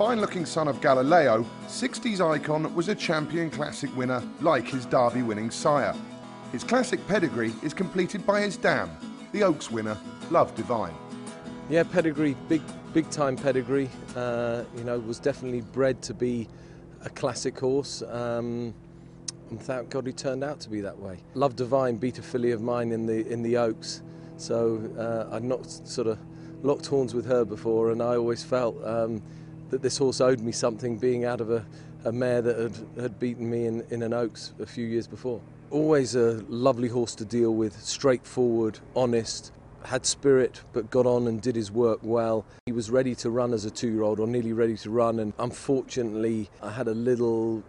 fine-looking son of Galileo, Sixties Icon was a champion classic winner like his Derby-winning sire. His classic pedigree is completed by his dam, the Oaks winner, Love Divine. Yeah, pedigree, big time pedigree. Was definitely bred to be a classic horse. And thank God he turned out to be that way. Love Divine beat a filly of mine in the Oaks, so I'd not sort of locked horns with her before, and I always felt that this horse owed me something, being out of a mare that had beaten me in an Oaks a few years before. Always a lovely horse to deal with, straightforward, honest, had spirit, but got on and did his work well. He was ready to run as a 2-year-old, or nearly ready to run, and unfortunately I had a little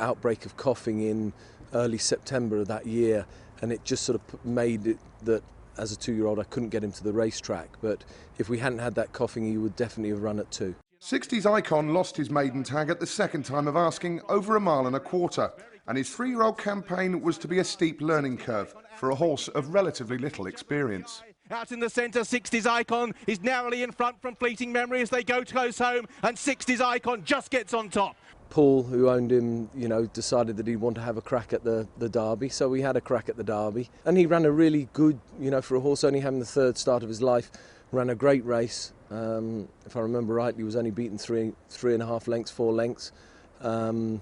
outbreak of coughing in early September of that year, and it just sort of made it that as a 2-year-old I couldn't get him to the racetrack, but if we hadn't had that coughing he would definitely have run at 2. Sixties Icon lost his maiden tag at the second time of asking, over 1.25 miles, and his 3-year-old campaign was to be a steep learning curve for a horse of relatively little experience. Out in the centre, Sixties Icon is narrowly in front from Fleeting Memory as they go close home, and Sixties Icon just gets on top. Paul, who owned him, decided that he'd want to have a crack at the Derby, so we had a crack at the Derby. And he ran a really good, for a horse only having the 3rd start of his life, ran a great race. If I remember rightly, he was only beaten 3.5 lengths, 4 lengths. And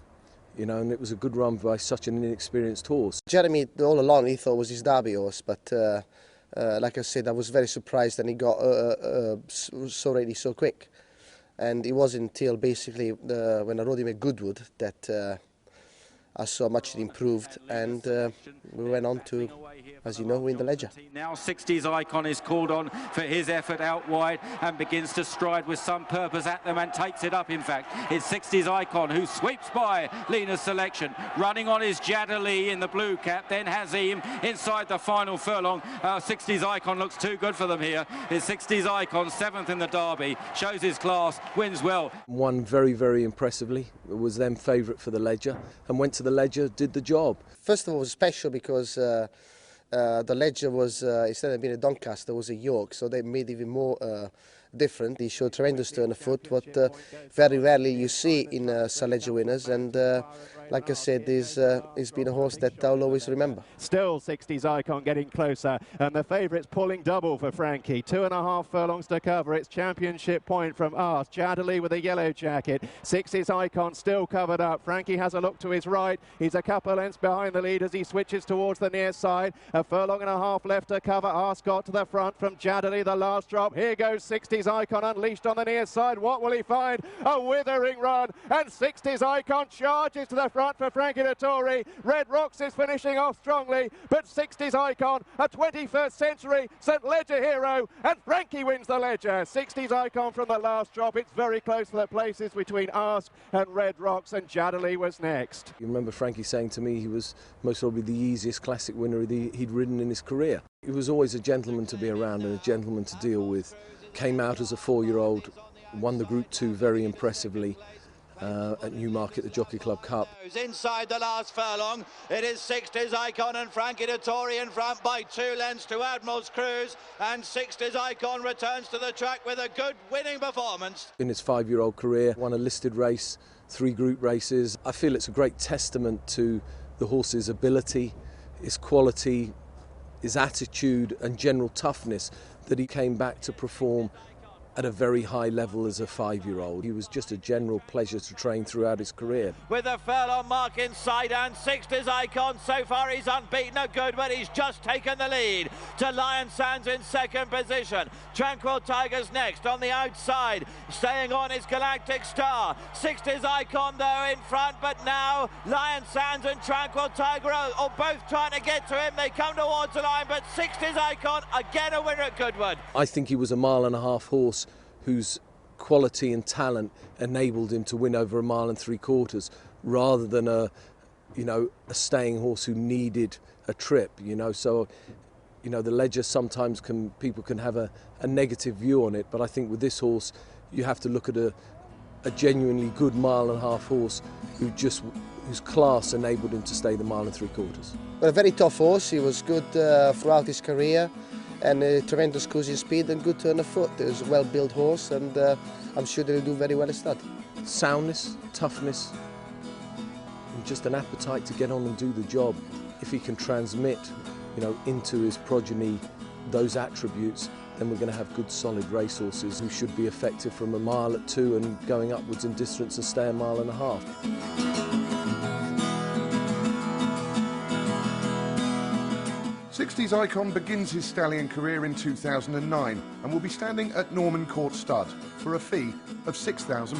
it was a good run by such an inexperienced horse. Jeremy, all along, he thought was his Derby horse, but like I said, I was very surprised that he got so ready so quick. And it wasn't until basically when I rode him at Goodwood that I saw much it improved, and we went on to, as you know, win the Ledger. Now Sixties Icon is called on for his effort out wide and begins to stride with some purpose at them and takes it up, in fact. It's Sixties Icon who sweeps by Lena's Selection, running on his Jadali in the blue cap, then Hazim inside the final furlong. Sixties Icon looks too good for them here. It's Sixties Icon, 7th in the Derby, shows his class, wins well. Won very, very impressively, was then favourite for the Ledger, and went to the Ledger, did the job. First of all, it was special because the Ledger was, instead of being a Doncaster, was a York, so they made it even more different. He showed tremendous turn of foot, what very rarely you see in Sir Ledger winners, and like I said, he's been a horse that I'll always remember. Still Sixties Icon getting closer, and the favourites pulling double for Frankie. 2.5 furlongs to cover. It's championship point from Ars. Jadali with a yellow jacket. Sixties Icon still covered up. Frankie has a look to his right. He's a couple lengths behind the lead as he switches towards the near side. 1.5 furlongs left to cover. Ars got to the front from Jadali, the last drop. Here goes Sixties Icon unleashed on the near side. What will he find? A withering run, and Sixties Icon charges to the front for Frankie Dettori. Red Rocks is finishing off strongly, but Sixties Icon, a 21st century St Ledger hero, and Frankie wins the Ledger. Sixties Icon from the last drop. It's very close to the places between Ask and Red Rocks, and Jadali was next. You remember Frankie saying to me he was most probably the easiest classic winner he'd ridden in his career. He was always a gentleman to be around and a gentleman to deal with. Came out as a 4-year-old, won the Group 2 very impressively at Newmarket, the Jockey Club Cup. Inside the last furlong, it is Sixties Icon and Frankie Dettori in front by 2 lengths to Admiral's Cruise, and Sixties Icon returns to the track with a good winning performance. In his 5-year-old career, won a listed race, 3 group races. I feel it's a great testament to the horse's ability, his quality, his attitude and general toughness that he came back to perform at a very high level as a 5-year-old. He was just a general pleasure to train throughout his career. With a furlong mark inside, and Sixties Icon, so far he's unbeaten at Goodwood. He's just taken the lead to Lion Sands in 2nd position. Tranquil Tiger's next on the outside. Staying on is Galactic Star. Sixties Icon though in front, but now Lion Sands and Tranquil Tiger are both trying to get to him. They come towards the line, but Sixties Icon again a winner at Goodwood. I think he was a 1.5-mile horse whose quality and talent enabled him to win over 1.75 miles, rather than a staying horse who needed a trip. So the Ledger sometimes people can have a negative view on it, but I think with this horse you have to look at a genuinely good 1.5-mile horse whose class enabled him to stay the 1.75 miles. But a very tough horse. He was good throughout his career. and tremendous cruising speed and good turn of foot. It's a well-built horse, and I'm sure they'll do very well at stud. Soundness, toughness, and just an appetite to get on and do the job. If he can transmit, into his progeny those attributes, then we're going to have good solid racehorses who should be effective from a mile at 2 and going upwards in distance and stay a mile and a half. Sixties Icon begins his stallion career in 2009 and will be standing at Norman Court Stud for a fee of £6,000.